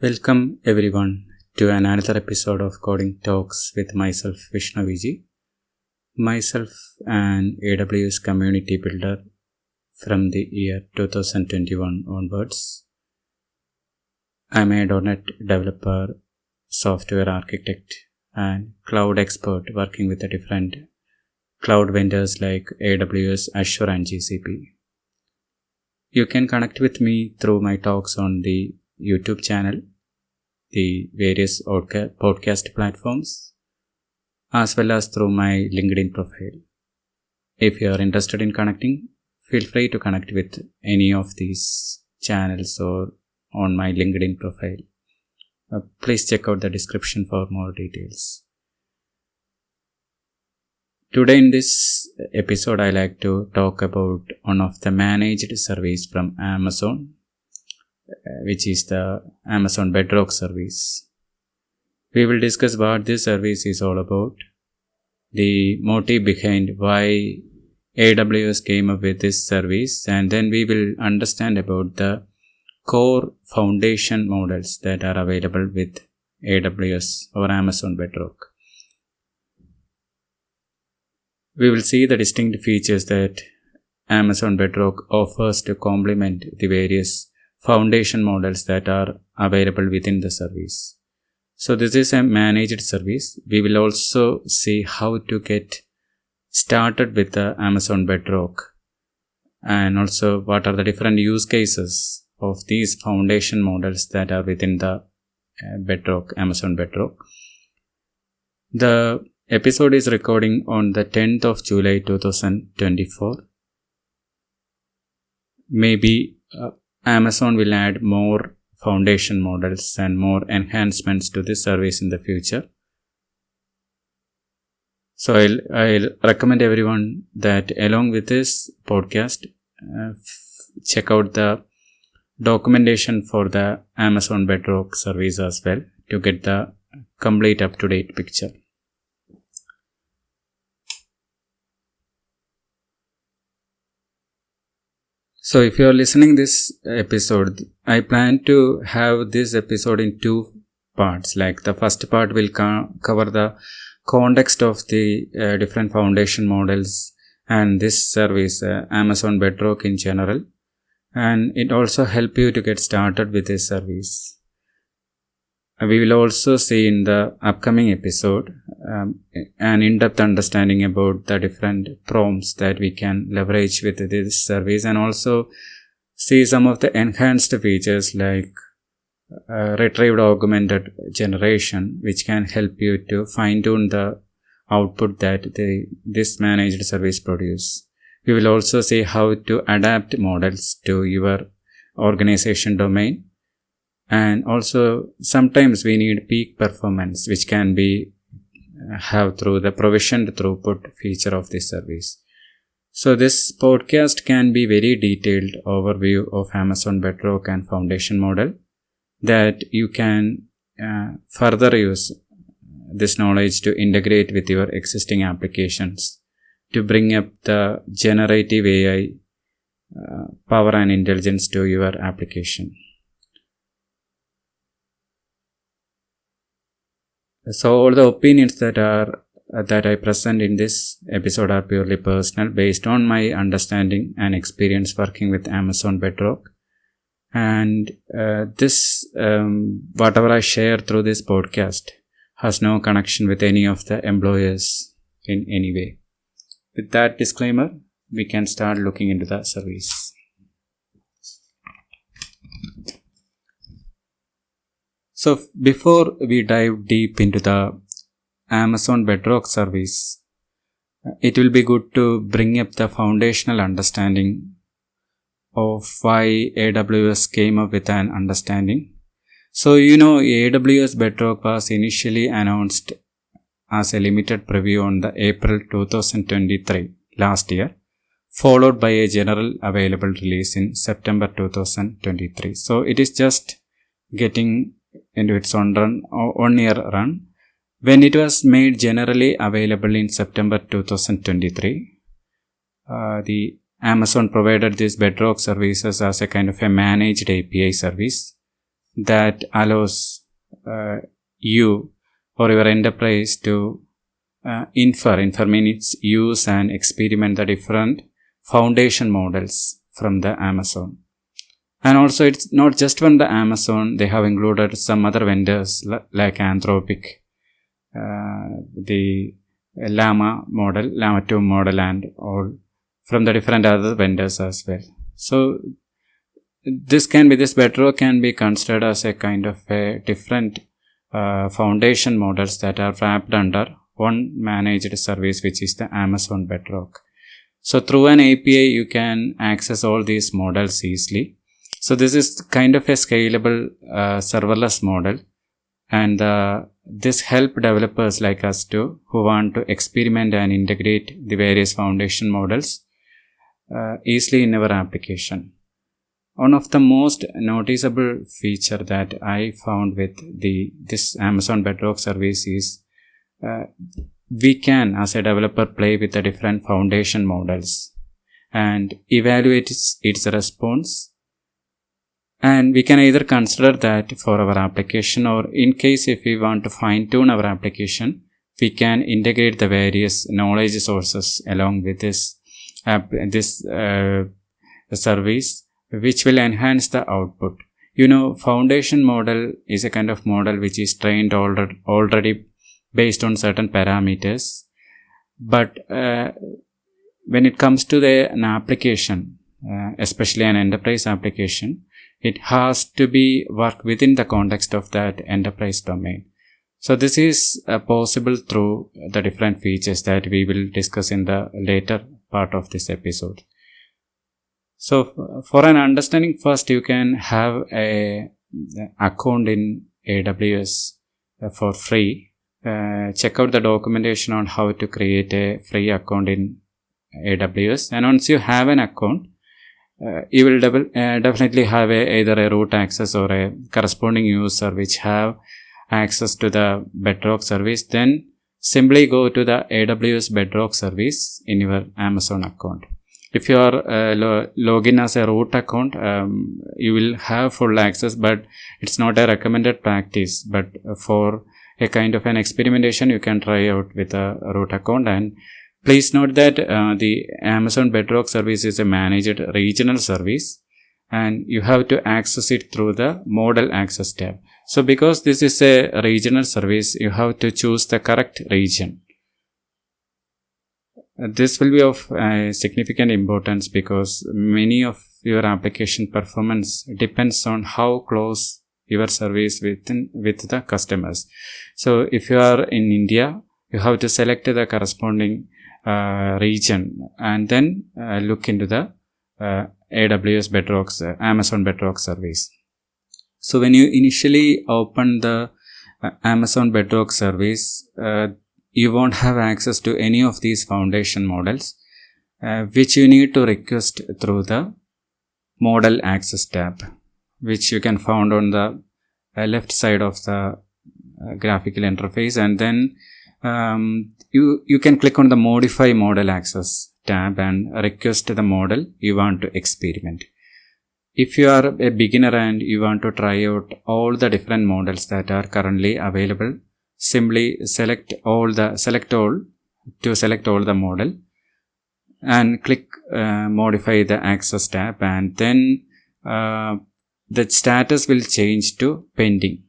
Welcome everyone to another episode of Coding Talks with myself Vishnaviji. Myself an AWS community builder from the year 2021 onwards. I'm a .NET developer, software architect and cloud expert working with the different cloud vendors like AWS, Azure and GCP. You can connect with me through my talks on the YouTube channel, the various podcast platforms, as well as through my LinkedIn profile. If you are interested in connecting, feel free to connect with any of these channels or on my LinkedIn profile. Please check out the description for more details. Today in this episode, I like to talk about one of the managed service from Amazon, which is the Amazon Bedrock service. We will discuss what this service is all about, the motive behind why AWS came up with this service, and then we will understand about the core foundation models that are available with AWS or Amazon Bedrock. We will see the distinct features that Amazon Bedrock offers to complement the various foundation models that are available within the service. So this is a managed service. We will also see how to get started with the Amazon Bedrock and also what are the different use cases of these foundation models that are within the Bedrock, Amazon Bedrock. The episode is recording on the 10th of July 2024. Maybe Amazon will add more foundation models and more enhancements to this service in the future. So I'll recommend everyone that along with this podcast, check out the documentation for the Amazon Bedrock service as well to get the complete up-to-date picture. So if you are listening this episode, I plan to have this episode in two parts. Like the first part will cover the context of the different foundation models and this service, Amazon Bedrock in general. And it also help you to get started with this service. We will also see in the upcoming episode an in-depth understanding about the different prompts that we can leverage with this service, and also see some of the enhanced features like retrieved augmented generation, which can help you to fine-tune the output that this managed service produce. We will also see how to adapt models to your organization domain. And also sometimes we need peak performance, which can be have through the provisioned throughput feature of this service. So this podcast can be very detailed overview of Amazon Bedrock and foundation model that you can further use this knowledge to integrate with your existing applications to bring up the generative AI power and intelligence to your application. So all the opinions that I present in this episode are purely personal, based on my understanding and experience working with Amazon Bedrock. And whatever I share through this podcast has no connection with any of the employers in any way. With that disclaimer, we can start looking into the service. So before we dive deep into the Amazon Bedrock service, it will be good to bring up the foundational understanding of why AWS came up with an understanding. So AWS Bedrock was initially announced as a limited preview on the April 2023 last year, followed by a general available release in September 2023. So it is just getting into its own 1 year run. When it was made generally available in September 2023, the Amazon provided these Bedrock services as a kind of a managed API service that allows you or your enterprise to infer means use and experiment the different foundation models from the Amazon. And also it's not just from the Amazon, they have included some other vendors like Anthropic, the Llama model, Llama 2 model, and all from the different other vendors as well. So this Bedrock can be considered as a kind of a different foundation models that are wrapped under one managed service, which is the Amazon Bedrock. So through an API, you can access all these models easily. So this is kind of a scalable serverless model, and this help developers like us who want to experiment and integrate the various foundation models easily in our application. One of the most noticeable feature that I found with this Amazon Bedrock service is we can, as a developer, play with the different foundation models and evaluate its response. And we can either consider that for our application, or in case if we want to fine tune our application, we can integrate the various knowledge sources along with this service, which will enhance the output. Foundation model is a kind of model which is trained already based on certain parameters. But when it comes to an application, especially an enterprise application, it has to be work within the context of that enterprise domain. So this is possible through the different features that we will discuss in the later part of this episode. So for an understanding, first you can have a account in AWS for free. Check out the documentation on how to create a free account in AWS. And once you have an account, you will definitely have either a root access or a corresponding user which have access to the Bedrock service. Then simply go to the AWS Bedrock service in your Amazon account. If you are login as a root account, you will have full access, but it's not a recommended practice. But for a kind of an experimentation, you can try out with a root account. And please note that the Amazon Bedrock service is a managed regional service, and you have to access it through the model access tab. So because this is a regional service, you have to choose the correct region. This will be of significant importance because many of your application performance depends on how close your service with the customers. So if you are in India, you have to select the corresponding region and then look into the AWS Bedrock's Amazon Bedrock service. So when you initially open the Amazon Bedrock service, you won't have access to any of these foundation models, which you need to request through the model access tab, which you can find on the left side of the graphical interface. And then you can click on the modify model access tab and request the model you want to experiment. If you are a beginner and you want to try out all the different models that are currently available, simply select all the model and click modify the access tab, and then the status will change to pending.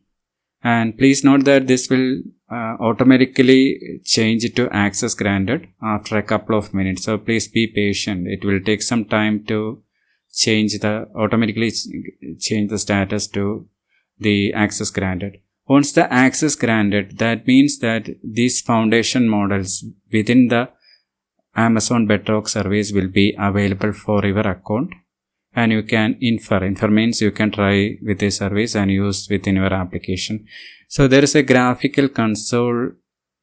And please note that this will automatically change to access granted after a couple of minutes. So please be patient. It will take some time to automatically change the status to the access granted. Once the access granted, that means that these foundation models within the Amazon Bedrock service will be available for your account, and you can infer means you can try with the service and use within your application. So there is a graphical console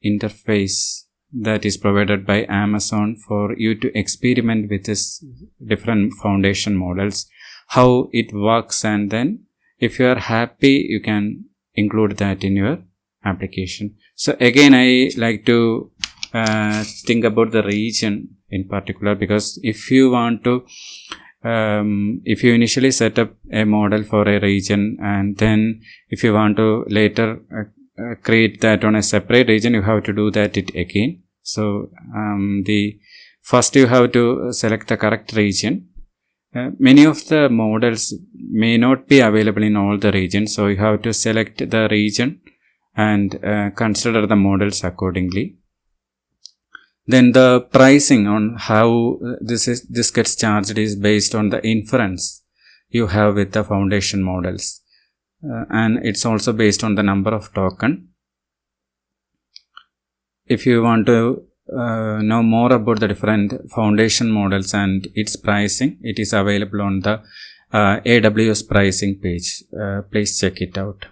interface that is provided by Amazon for you to experiment with this different foundation models, how it works, and then if you are happy, you can include that in your application. So again, I like to think about the region in particular, because if you want to if you initially set up a model for a region, and then if you want to later create that on a separate region, you have to do that it again. So first you have to select the correct region. Many of the models may not be available in all the regions, so you have to select the region and consider the models accordingly. Then the pricing on how this gets charged is based on the inference you have with the foundation models, and it's also based on the number of token. If you want to know more about the different foundation models and its pricing, it is available on the AWS pricing page. Please check it out.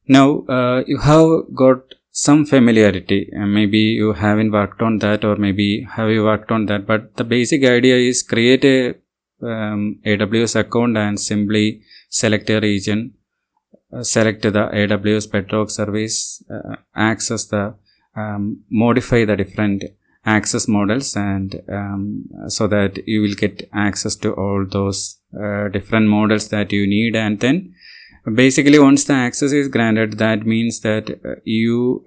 Now you have got some familiarity, maybe you haven't worked on that, or maybe have you worked on that, but the basic idea is create a AWS account and simply select a region, select the AWS Bedrock service, access the modify the different access models, and so that you will get access to all those different models that you need. And then basically once the access is granted, that means that you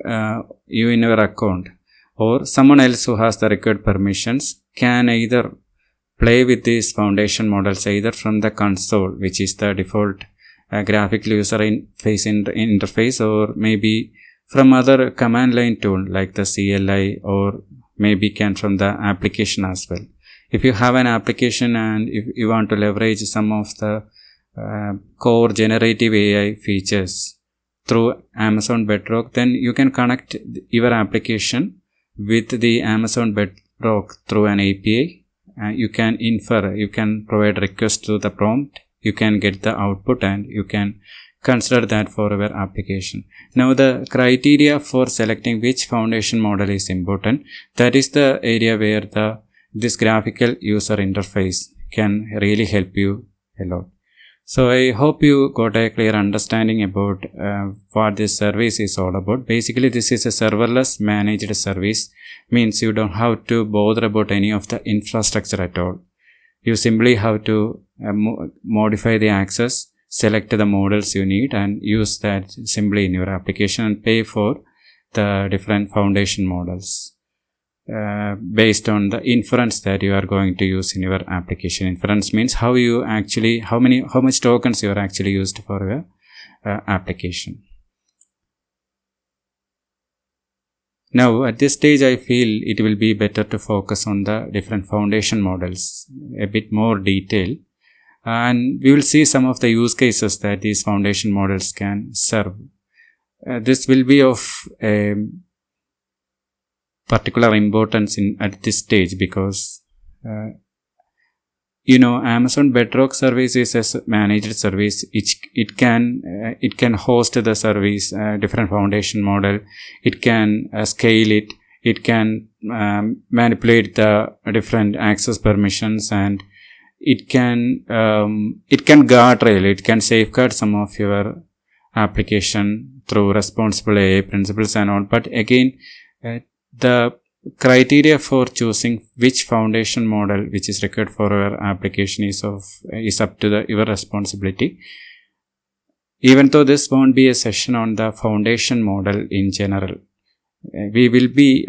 in your account or someone else who has the required permissions can either play with these foundation models either from the console, which is the default graphical user interface, or maybe from other command line tool like the CLI, or maybe can from the application as well. If you have an application and if you want to leverage some of the core generative AI features through Amazon Bedrock, then you can connect your application with the Amazon Bedrock through an API. You can infer, you can provide request to the prompt, you can get the output, and you can consider that for your application. Now the criteria for selecting which foundation model is important. That is the area where this graphical user interface can really help you a lot. So I hope you got a clear understanding about what this service is all about. Basically this is a serverless managed service, means you don't have to bother about any of the infrastructure at all. You simply have to modify the access, select the models you need, and use that simply in your application and pay for the different foundation models based on the inference that you are going to use in your application. Inference means how much tokens you are actually used for your application. Now at this stage I feel it will be better to focus on the different foundation models a bit more detail, and we will see some of the use cases that these foundation models can serve. This will be of particular importance at this stage because Amazon Bedrock service is a managed service. It can host the service, different foundation model. It can scale it. It can manipulate the different access permissions, and it can guardrail. It can safeguard some of your application through responsible AI principles and all. But again, the criteria for choosing which foundation model which is required for your application is up to your responsibility. Even though this won't be a session on the foundation model in general, we will be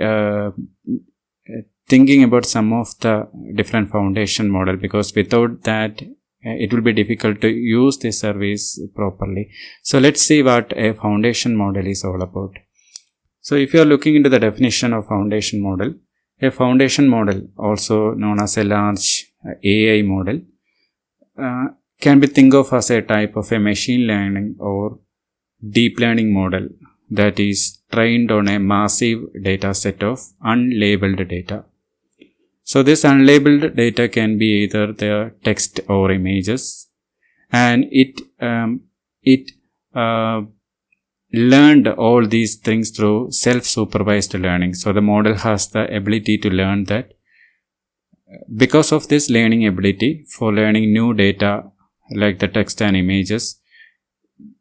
thinking about some of the different foundation model, because without that it will be difficult to use this service properly. So let's see what a foundation model is all about. So if you are looking into the definition of foundation model, a foundation model, also known as a large AI model, can be think of as a type of a machine learning or deep learning model that is trained on a massive data set of unlabeled data. So this unlabeled data can be either the text or images, and it learned all these things through self-supervised learning. So the model has the ability to learn that. Because of this learning ability for learning new data like the text and images,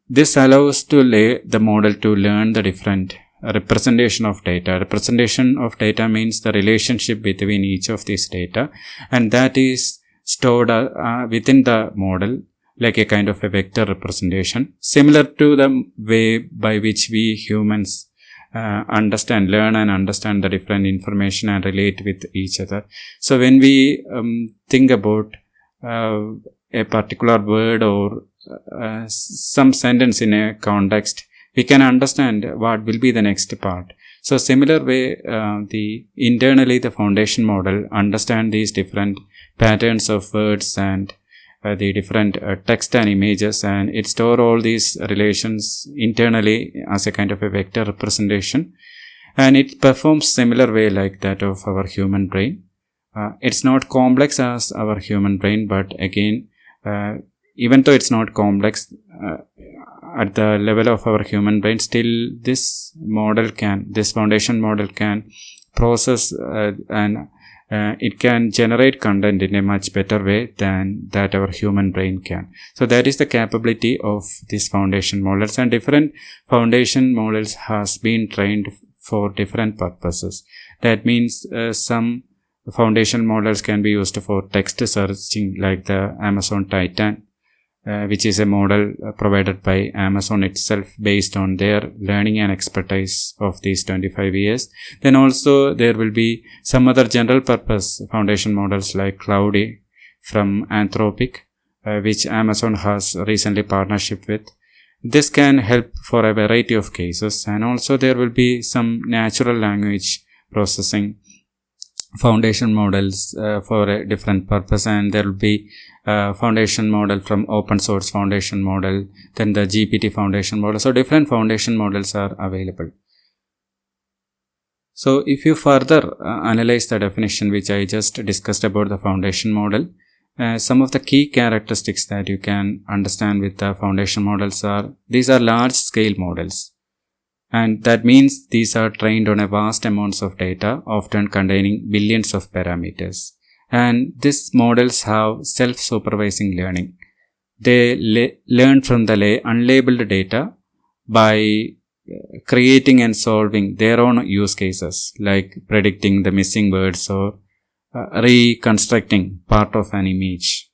this allows the model to learn the different representation of data. Representation of data means the relationship between each of these data, and that is stored within the model, like a kind of a vector representation, similar to the way by which we humans learn and understand the different information and relate with each other. So when we think about a particular word or some sentence in a context, we can understand what will be the next part. So similar way, internally the foundation model understand these different patterns of words and the different text and images, and it store all these relations internally as a kind of a vector representation, and it performs similar way like that of our human brain. It's not complex as our human brain, but again, even though it's not complex at the level of our human brain, still this foundation model can process and it can generate content in a much better way than that our human brain can. So that is the capability of these foundation models, and different foundation models has been trained for different purposes. That means some foundation models can be used for text searching, like the Amazon Titan, which is a model provided by Amazon itself based on their learning and expertise of these 25 years. Then also there will be some other general purpose foundation models like Cloudy from Anthropic, which Amazon has recently partnership with. This can help for a variety of cases, and also there will be some natural language processing foundation models for a different purpose, and there will be foundation model from open source foundation model, then the GPT foundation model. So different foundation models are available. So if you further analyze the definition which I just discussed about the foundation model, some of the key characteristics that you can understand with the foundation models are, these are large scale models. And that means these are trained on a vast amounts of data, often containing billions of parameters. And these models have self-supervising learning. They learn from the unlabeled data by creating and solving their own use cases, like predicting the missing words or reconstructing part of an image.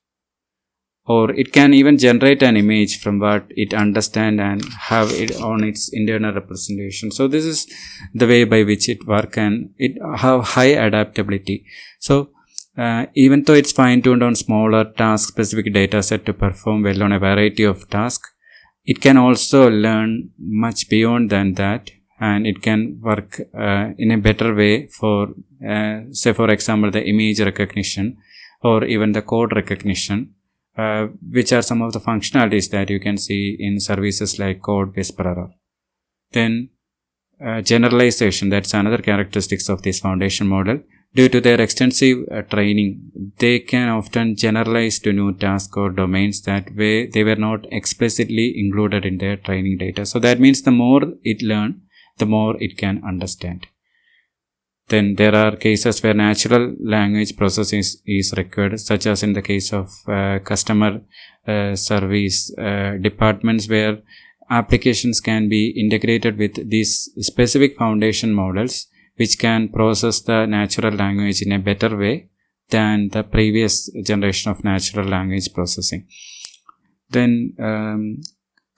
Or it can even generate an image from what it understands and have it on its internal representation. So this is the way by which it works, and it have high adaptability. So even though it's fine-tuned on smaller task-specific data set to perform well on a variety of tasks, it can also learn much beyond than that, and it can work in a better way for, say for example, the image recognition or even the code recognition, which are some of the functionalities that you can see in services like Code Whisperer. Then generalization, that's another characteristics of this foundation model. Due to their extensive training, they can often generalize to new tasks or domains that way they were not explicitly included in their training data. So that means the more it learns, the more it can understand. Then there are cases where natural language processing is required, such as in the case of customer service departments, where applications can be integrated with these specific foundation models, which can process the natural language in a better way than the previous generation of natural language processing. Then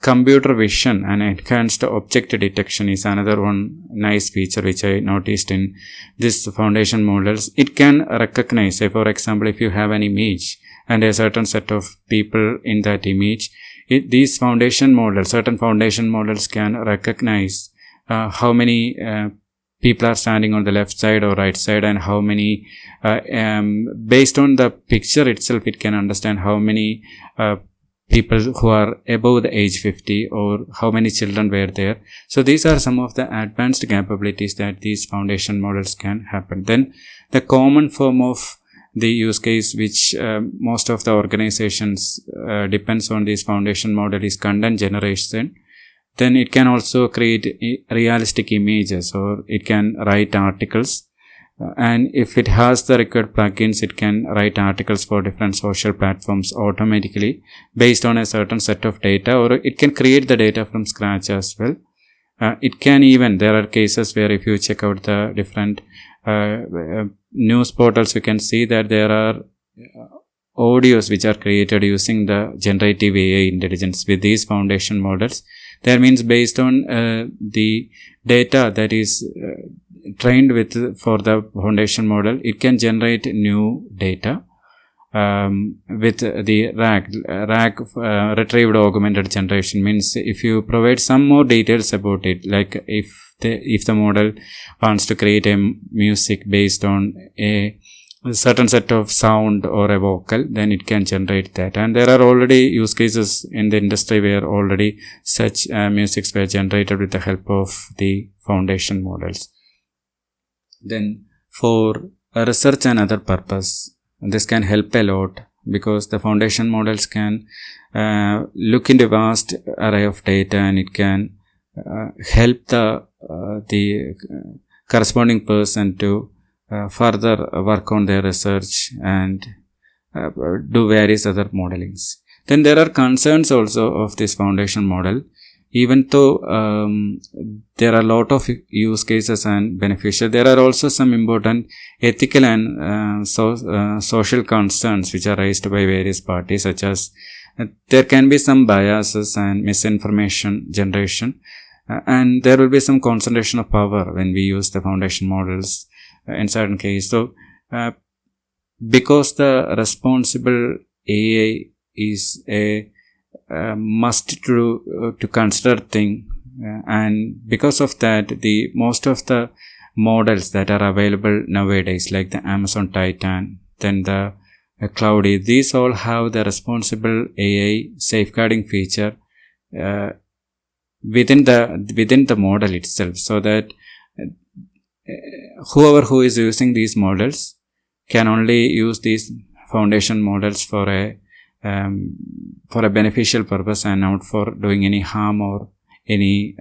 computer vision and enhanced object detection is another one nice feature which I noticed in this foundation models. It can recognize, say for example, if you have an image and a certain set of people in that image, these foundation models, certain foundation models can recognize how many people are standing on the left side or right side, and how many based on the picture itself it can understand how many people who are above the age 50 or how many children were there. So these are some of the advanced capabilities that these foundation models can happen. Then the common form of the use case which most of the organizations depends on this foundation model is content generation. Then it can also create realistic images, or it can write articles. And if it has the required plugins, it can write articles for different social platforms automatically based on a certain set of data, or it can create the data from scratch as well. It can even, there are cases where if you check out the different news portals, you can see that there are audios which are created using the generative AI intelligence with these foundation models. That means based on the data that is trained with for the foundation model, it can generate new data with the RAG retrieved augmented generation. Means if you provide some more details about it, like if the model wants to create a music based on a certain set of sound or a vocal, then it can generate that. And there are already use cases in the industry where already such musics were generated with the help of the foundation models. Then for research and other purpose, this can help a lot, because the foundation models can look into vast array of data, and it can help the corresponding person to further work on their research and do various other modelings. Then there are concerns also of this foundation model. Even though there are a lot of use cases and beneficial, there are also some important ethical and social concerns which are raised by various parties, such as there can be some biases and misinformation generation, and there will be some concentration of power when we use the foundation models in certain cases. So because the responsible AI is a must to consider thing, and because of that, the most of the models that are available nowadays, like the Amazon Titan, then the Cloudy, these all have the responsible AI safeguarding feature within the model itself, so that whoever who is using these models can only use these foundation models for a beneficial purpose, and not for doing any harm or any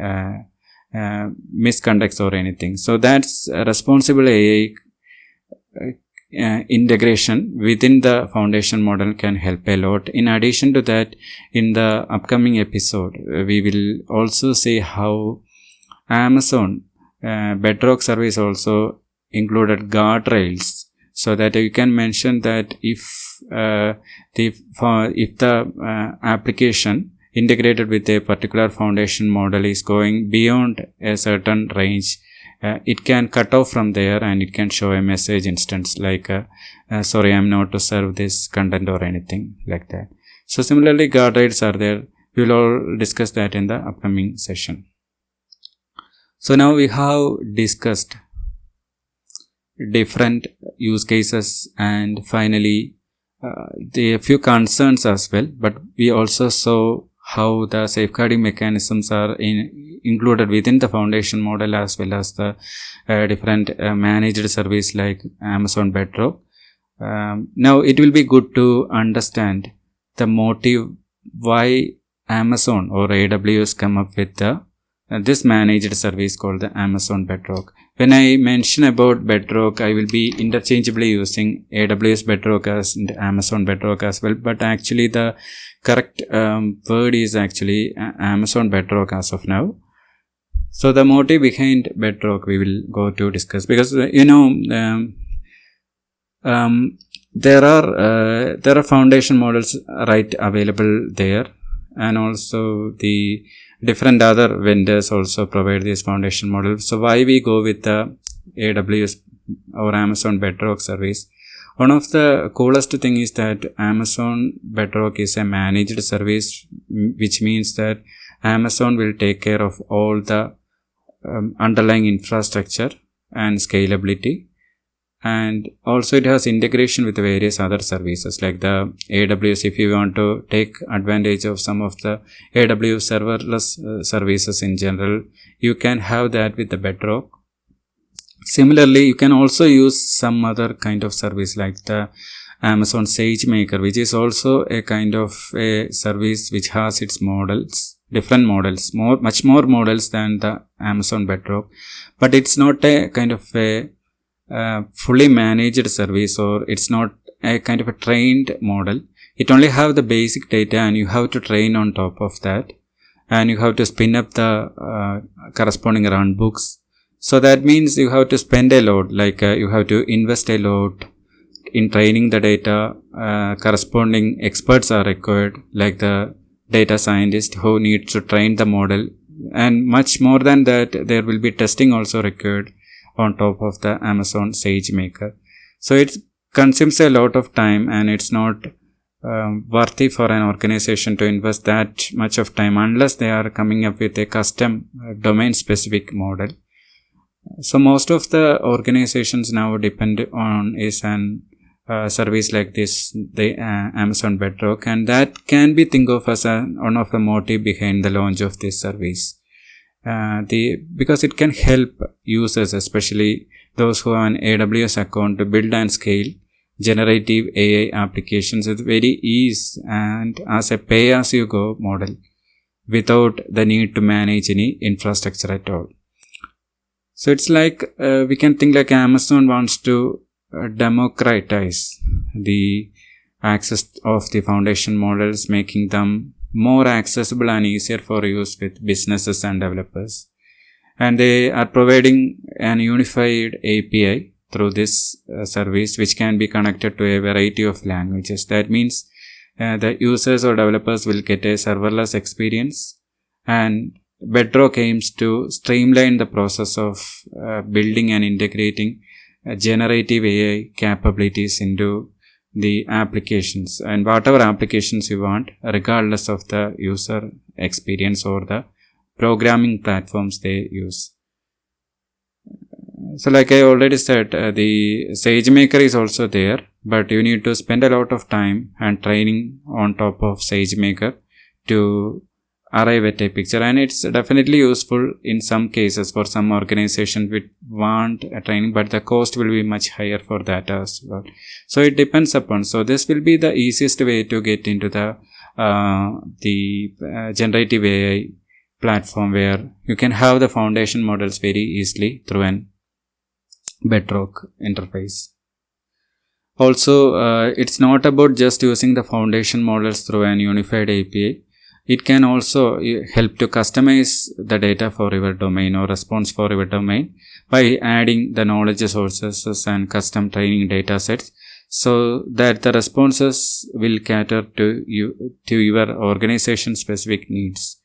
misconducts or anything. So that's responsible AI integration within the foundation model can help a lot. In addition to that, in the upcoming episode, we will also see how Amazon Bedrock service also included guardrails, so that you can mention that if the application integrated with a particular foundation model is going beyond a certain range, it can cut off from there, and it can show a message instance like sorry, I'm not to serve this content or anything like that. So similarly, guardrails are there. We will all discuss that in the upcoming session. So now we have discussed different use cases, and finally the few concerns as well, but we also saw how the safeguarding mechanisms are included within the foundation model, as well as the different managed service like Amazon Bedrock. Now it will be good to understand the motive why Amazon or AWS come up with this managed service called the Amazon Bedrock. When I mention about Bedrock, I will be interchangeably using AWS Bedrock and Amazon Bedrock as well, but actually the correct word is actually Amazon Bedrock as of now. So the motive behind Bedrock we will go to discuss, because there are foundation models right available there, and also the different other vendors also provide this foundation model. So why we go with the AWS or Amazon Bedrock service? One of the coolest thing is that Amazon Bedrock is a managed service, which means that Amazon will take care of all the underlying infrastructure and scalability, and also it has integration with various other services like the AWS. If you want to take advantage of some of the AWS serverless services in general, you can have that with the Bedrock. Similarly, you can also use some other kind of service like the Amazon SageMaker, which is also a kind of a service which has its models, different models, much more models than the Amazon Bedrock, but it's not a kind of a fully managed service, or it's not a kind of a trained model. It only have the basic data, and you have to train on top of that, and you have to spin up the corresponding runbooks. So that means you have to spend a lot, like you have to invest a lot in training the data, corresponding experts are required, like the data scientist who needs to train the model, and much more than that, there will be testing also required on top of the Amazon SageMaker. So it consumes a lot of time, and it's not worthy for an organization to invest that much of time unless they are coming up with a custom domain specific model. So most of the organizations now depend on is an service like this, the Amazon Bedrock, and that can be think of as one of the motive behind the launch of this service. Because it can help users, especially those who have an AWS account, to build and scale generative AI applications with very ease and as a pay-as-you-go model without the need to manage any infrastructure at all. So it's like we can think like Amazon wants to democratize the access of the foundation models, making them more accessible and easier for use with businesses and developers. And they are providing an unified API through this service, which can be connected to a variety of languages. That means the users or developers will get a serverless experience, and Bedrock aims to streamline the process of building and integrating generative AI capabilities into the applications, and whatever applications you want, regardless of the user experience or the programming platforms they use. So like I already said, the SageMaker is also there, but you need to spend a lot of time and training on top of SageMaker to arrive at a picture, and it's definitely useful in some cases for some organizations which want a training, but the cost will be much higher for that as well. So it depends upon. So this will be the easiest way to get into the generative AI platform, where you can have the foundation models very easily through an Bedrock interface. Also, it's not about just using the foundation models through an unified API. It can also help to customize the data for your domain or response for your domain by adding the knowledge sources and custom training data sets, so that the responses will cater to your organization specific needs.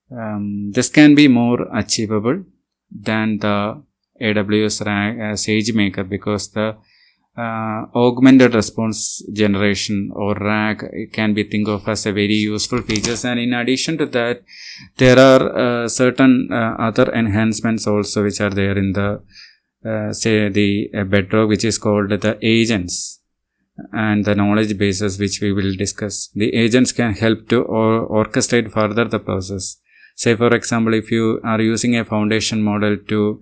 This can be more achievable than the AWS SageMaker, because the augmented response generation or RAG can be think of as a very useful features, and in addition to that, there are certain other enhancements also which are there in the the Bedrock, which is called the agents and the knowledge bases, which we will discuss. The agents can help to orchestrate further the process. Say for example, if you are using a foundation model to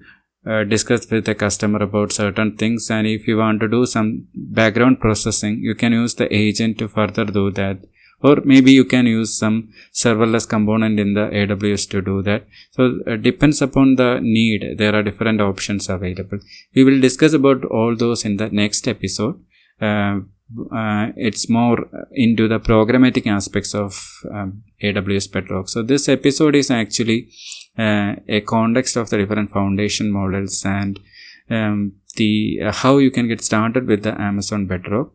discuss with the customer about certain things, and if you want to do some background processing, you can use the agent to further do that, or maybe you can use some serverless component in the AWS to do that. So it depends upon the need. There are different options available. We will discuss about all those in the next episode. It's more into the programmatic aspects of AWS Bedrock. So this episode is actually a context of the different foundation models and the how you can get started with the Amazon Bedrock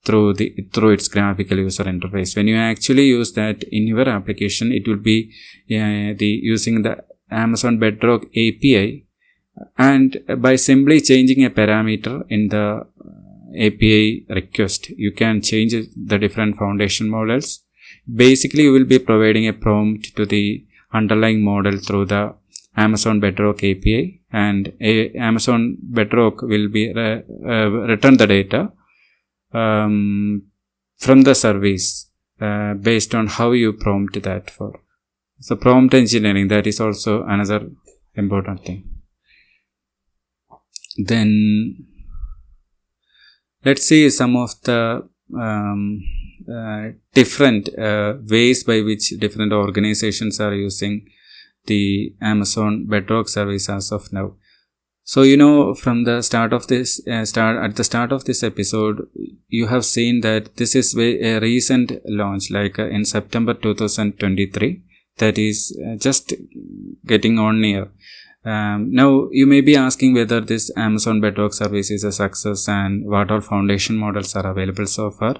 through its graphical user interface. When you actually use that in your application, it will be using the Amazon Bedrock API, and by simply changing a parameter in the API request, you can change the different foundation models. Basically, you will be providing a prompt to the underlying model through the Amazon Bedrock API, and Amazon Bedrock will be return the data from the service based on how you prompt that for. So prompt engineering, that is also another important thing. Then let's see some of the different ways by which different organizations are using the Amazon Bedrock service as of now. So from the start of this at the start of this episode, you have seen that this is a recent launch, like in September 2023. That is just getting on near. Now you may be asking whether this Amazon Bedrock service is a success and what all foundation models are available so far.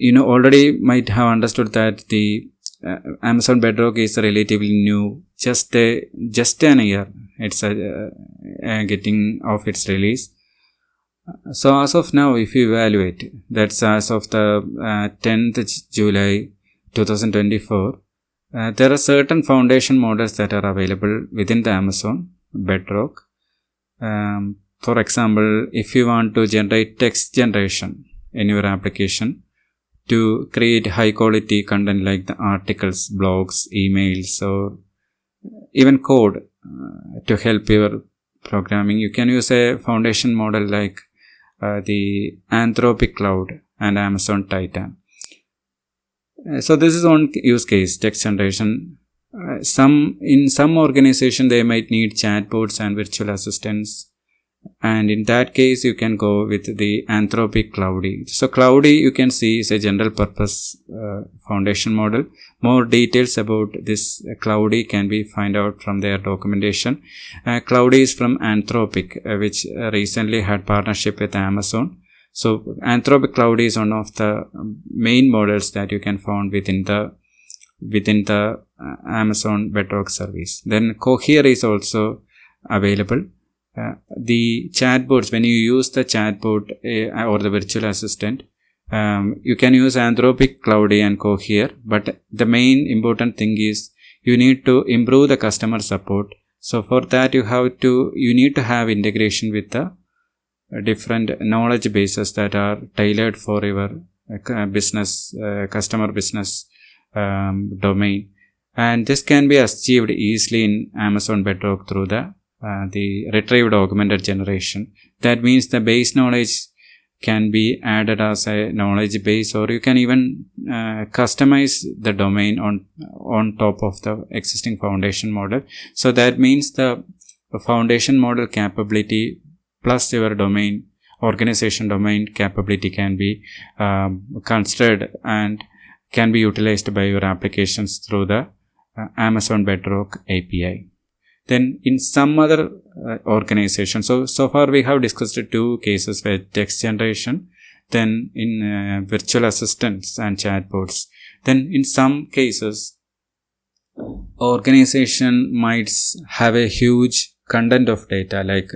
Already might have understood that the Amazon Bedrock is relatively new, just an year it's getting off its release. So as of now, if you evaluate, that's as of the 10th July 2024, there are certain foundation models that are available within the Amazon Bedrock. For example, if you want to generate text generation in your application to create high quality content like the articles, blogs, emails, or even code to help your programming, you can use a foundation model like the Anthropic Cloud and Amazon Titan. So this is one use case, text generation. In some organization they might need chatbots and virtual assistants, and in that case you can go with the Anthropic Cloudy. So Cloudy, you can see, is a general purpose foundation model. More details about this Cloudy can be find out from their documentation. Cloudy is from Anthropic, which recently had partnership with Amazon. So Anthropic Cloudy is one of the main models that you can find within the Amazon Bedrock service. Then Cohere is also available. The chatbots, when you use the chatbot or the virtual assistant, you can use Anthropic Cloudy and Cohere, but the main important thing is you need to improve the customer support. So for that you need to have integration with the different knowledge bases that are tailored for your customer business domain, and this can be achieved easily in Amazon Bedrock through the retrieved augmented generation. That means the base knowledge can be added as a knowledge base, or you can even customize the domain on top of the existing foundation model. So that means the foundation model capability plus your domain, organization domain capability can be considered and can be utilized by your applications through the Amazon Bedrock API. Then in some other organization, so far we have discussed two cases where text generation, then in virtual assistants and chatbots. Then in some cases, organization might have a huge content of data, like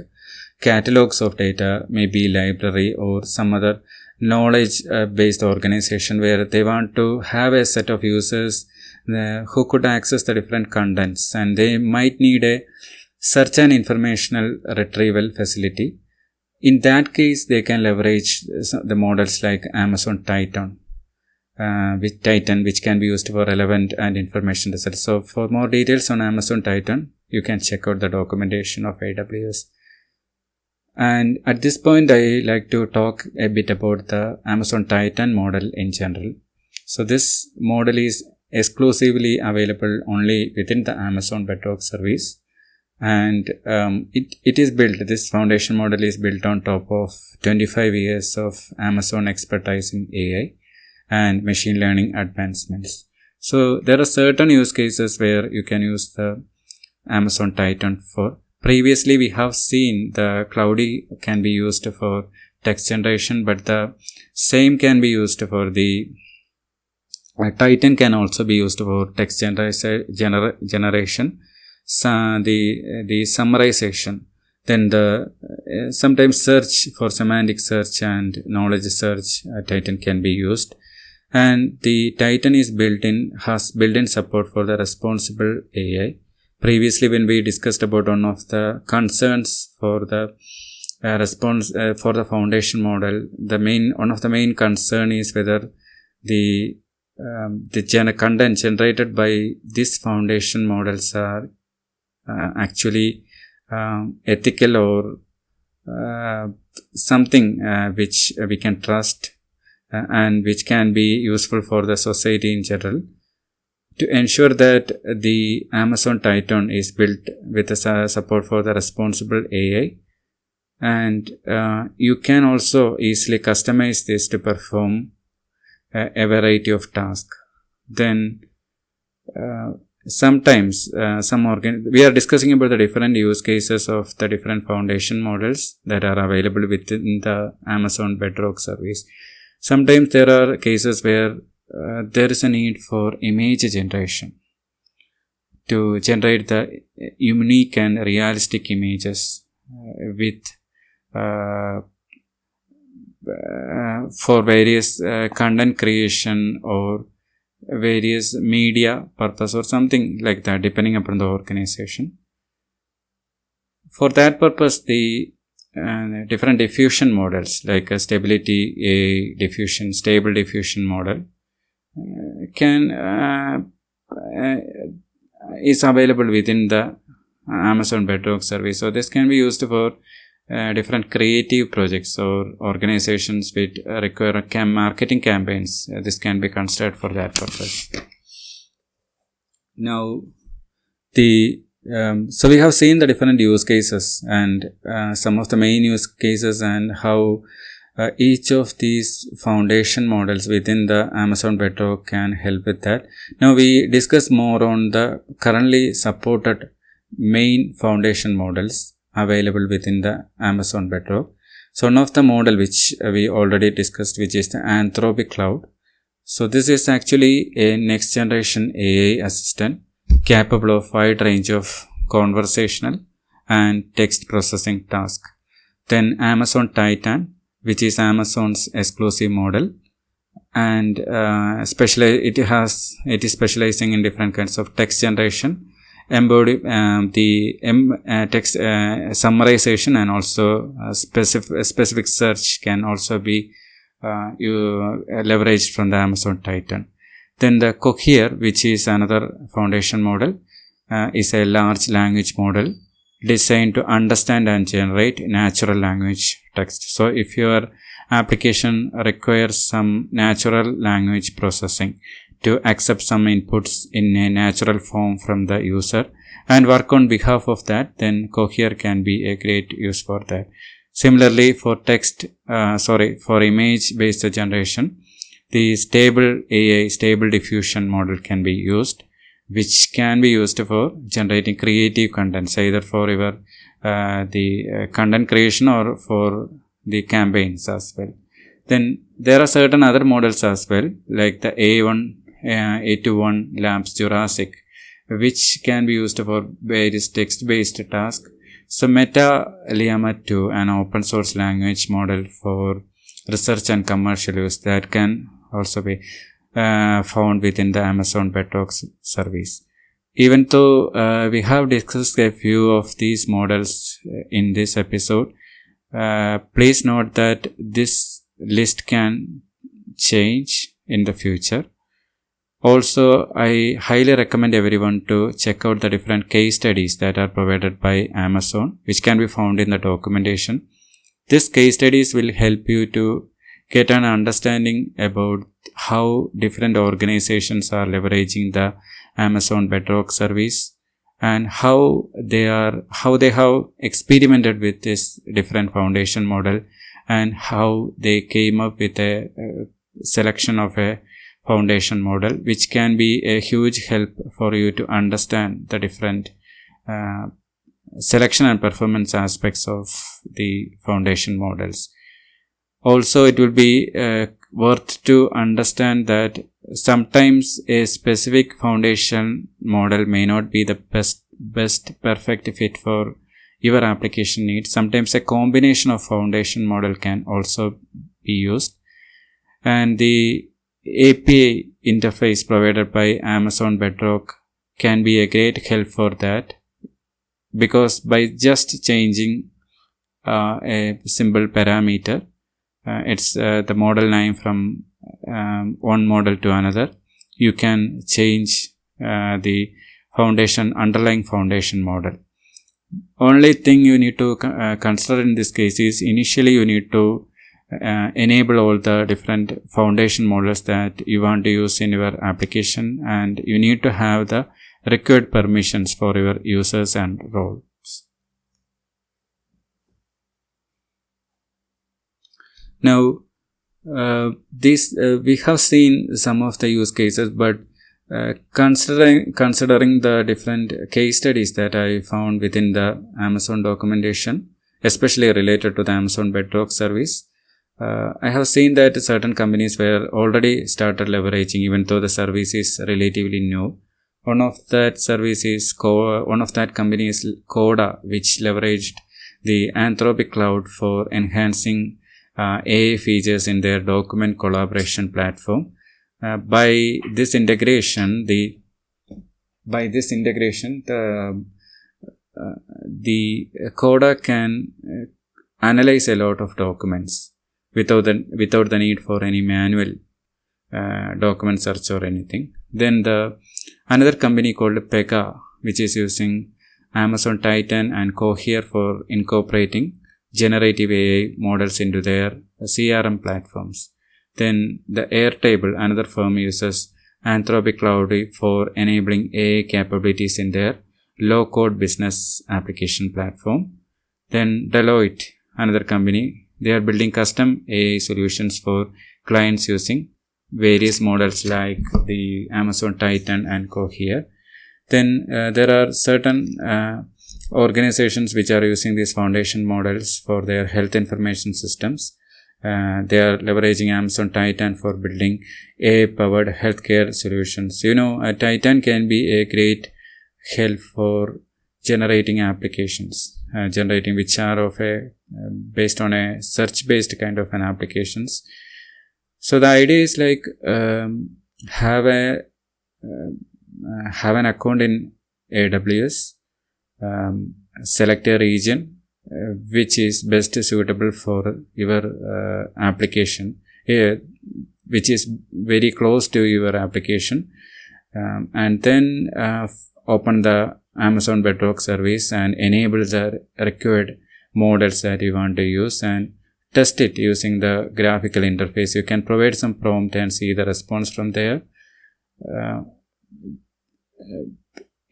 catalogs of data, maybe library or some other knowledge based organization, where they want to have a set of users who could access the different contents, and they might need a search and informational retrieval facility. In that case, they can leverage the models like Amazon Titan, which can be used for relevant and information results. So for more details on Amazon Titan, you can check out the documentation of AWS. And at this point, I like to talk a bit about the Amazon Titan model in general. So this model is exclusively available only within the Amazon Bedrock service, and it is built, this foundation model is built on top of 25 years of Amazon expertise in AI and machine learning advancements. So there are certain use cases where you can use the Amazon Titan for. Previously we have seen the Cloudy can be used for text generation, but the same can be used for the Titan can also be used for text generation, the summarization, then the sometimes search for semantic search and knowledge search. Titan can be used, and the Titan is has built-in support for the responsible AI. Previously, when we discussed about one of the concerns for the for the foundation model, one of the main concern is whether the content generated by these foundation models are actually ethical or something which we can trust and which can be useful for the society in general. To ensure that the Amazon Titan is built with a support for the responsible AI, and you can also easily customize this to perform a variety of tasks. Then sometimes we are discussing about the different use cases of the different foundation models that are available within the Amazon Bedrock service. Sometimes there are cases where there is a need for image generation to generate the unique and realistic images with for various content creation or various media purpose or something like that, depending upon the organization. For that purpose, the different diffusion models like a stability diffusion, stable diffusion model is available within the Amazon Bedrock service. So this can be used for different creative projects or organizations which require marketing campaigns. This can be considered for that purpose. Now, so we have seen the different use cases and some of the main use cases and how each of these foundation models within the Amazon Bedrock can help with that. Now we discuss more on the currently supported main foundation models available within the Amazon Bedrock. So one of the model which we already discussed, which is the Anthropic Cloud. So this is actually a next generation AI assistant capable of wide range of conversational and text processing tasks. Then Amazon Titan, which is Amazon's exclusive model, and it is specializing in different kinds of text generation, text summarization, and also specific search can also be leveraged from the Amazon Titan. Then the Cohere, which is another foundation model, is a large language model designed to understand and generate natural language text. So if your application requires some natural language processing to accept some inputs in a natural form from the user and work on behalf of that, then Cohere can be a great use for that. Similarly, for for image based generation, the stable diffusion model can be used, which can be used for generating creative content, either for your content creation or for the campaigns as well. Then there are certain other models as well, like the A21 Labs Jurassic, which can be used for various text-based tasks. So Meta Llama 2, an open source language model for research and commercial use, that can also be found within the Amazon Bedrock service. Even though we have discussed a few of these models in this episode, please note that this list can change in the future. Also, I highly recommend everyone to check out the different case studies that are provided by Amazon, which can be found in the documentation. These case studies will help you to get an understanding about how different organizations are leveraging the Amazon Bedrock service and how they have experimented with this different foundation model and how they came up with a selection of a foundation model, which can be a huge help for you to understand the different selection and performance aspects of the foundation models. Also, it will be worth to understand that sometimes a specific foundation model may not be the best perfect fit for your application needs. Sometimes a combination of foundation model can also be used, and the API interface provided by Amazon Bedrock can be a great help for that, because by just changing a simple parameter, it's the model name from one model to another, you can change the underlying foundation model. Only thing you need to consider in this case is initially you need to enable all the different foundation models that you want to use in your application, and you need to have the required permissions for your users and roles. Now, we have seen some of the use cases, but Considering the different case studies that I found within the Amazon documentation, especially related to the Amazon Bedrock service, I have seen that certain companies were already started leveraging, even though the service is relatively new. One of that company is Coda, which leveraged the Anthropic Cloud for enhancing AI features in their document collaboration platform. By this integration, the Coda can analyze a lot of documents without the need for any manual document search or anything. Then another company called Pega, which is using Amazon Titan and Cohere for incorporating generative AI models into their CRM platforms. Then the Airtable, another firm, uses Anthropic Cloud for enabling AI capabilities in their low-code business application platform. Then Deloitte, another company, they are building custom AI solutions for clients using various models like the Amazon Titan and Cohere. Then there are certain organizations which are using these foundation models for their health information systems. They are leveraging Amazon Titan for building AI-powered healthcare solutions. Titan can be a great help for generating applications, which are based on a search-based kind of an applications. So the idea is like have an account in AWS, select a region which is best suitable for your application, which is very close to your application, and then open the Amazon Bedrock service and enable the required models that you want to use and test it using the graphical interface. You can provide some prompt and see the response from there.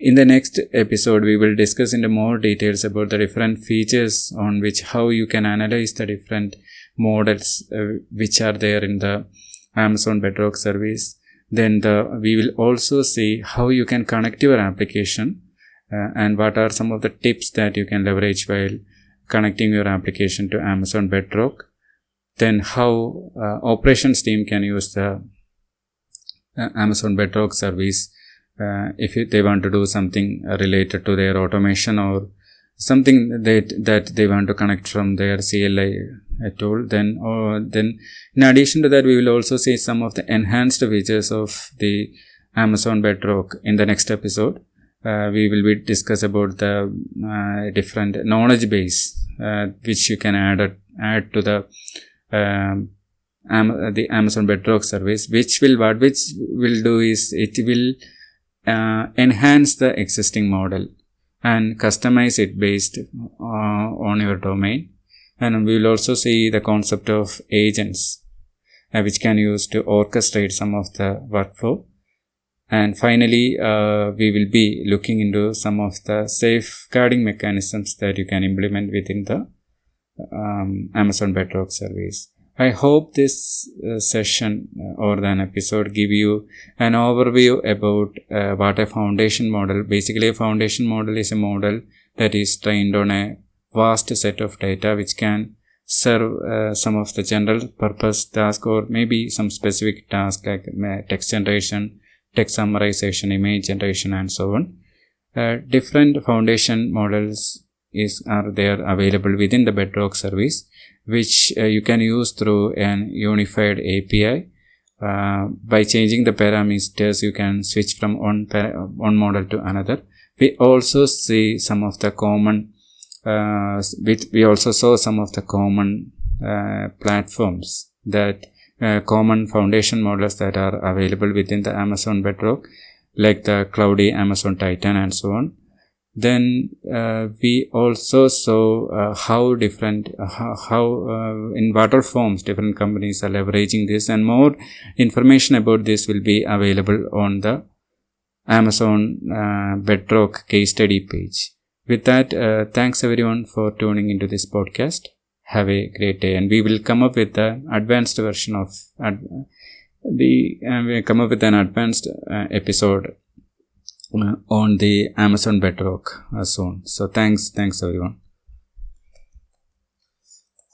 In the next episode, we will discuss in more details about the different features on which how you can analyze the different models which are there in the Amazon Bedrock service. Then we will also see how you can connect your application and what are some of the tips that you can leverage while connecting your application to Amazon Bedrock. Then how operations team can use the Amazon Bedrock service if they want to do something related to their automation or something that they want to connect from their CLI tool. Then in addition to that, we will also see some of the enhanced features of the Amazon Bedrock in the next episode. We will discuss about the different knowledge base which you can add to the Amazon Bedrock service, which will do is it will enhance the existing model and customize it based on your domain. And we will also see the concept of agents which can use to orchestrate some of the workflow. And finally, we will be looking into some of the safeguarding mechanisms that you can implement within the Amazon Bedrock service. I hope this session or an episode give you an overview about what a foundation model. Basically, a foundation model is a model that is trained on a vast set of data which can serve some of the general purpose task or maybe some specific task like text generation, text summarization, image generation, and so on. Different foundation models are there available within the Bedrock service, which you can use through an unified API. By changing the parameters, you can switch from one model to another. We also see some of the common platforms that common foundation models that are available within the Amazon Bedrock, like the cloudy Amazon Titan and so on. Then we also saw how in what all forms different companies are leveraging this, and more information about this will be available on the Amazon Bedrock case study page. With that, thanks everyone for tuning into this podcast. Have a great day, and we will come up with the advanced version of we come up with an advanced episode on the Amazon Bedrock soon. So thanks everyone.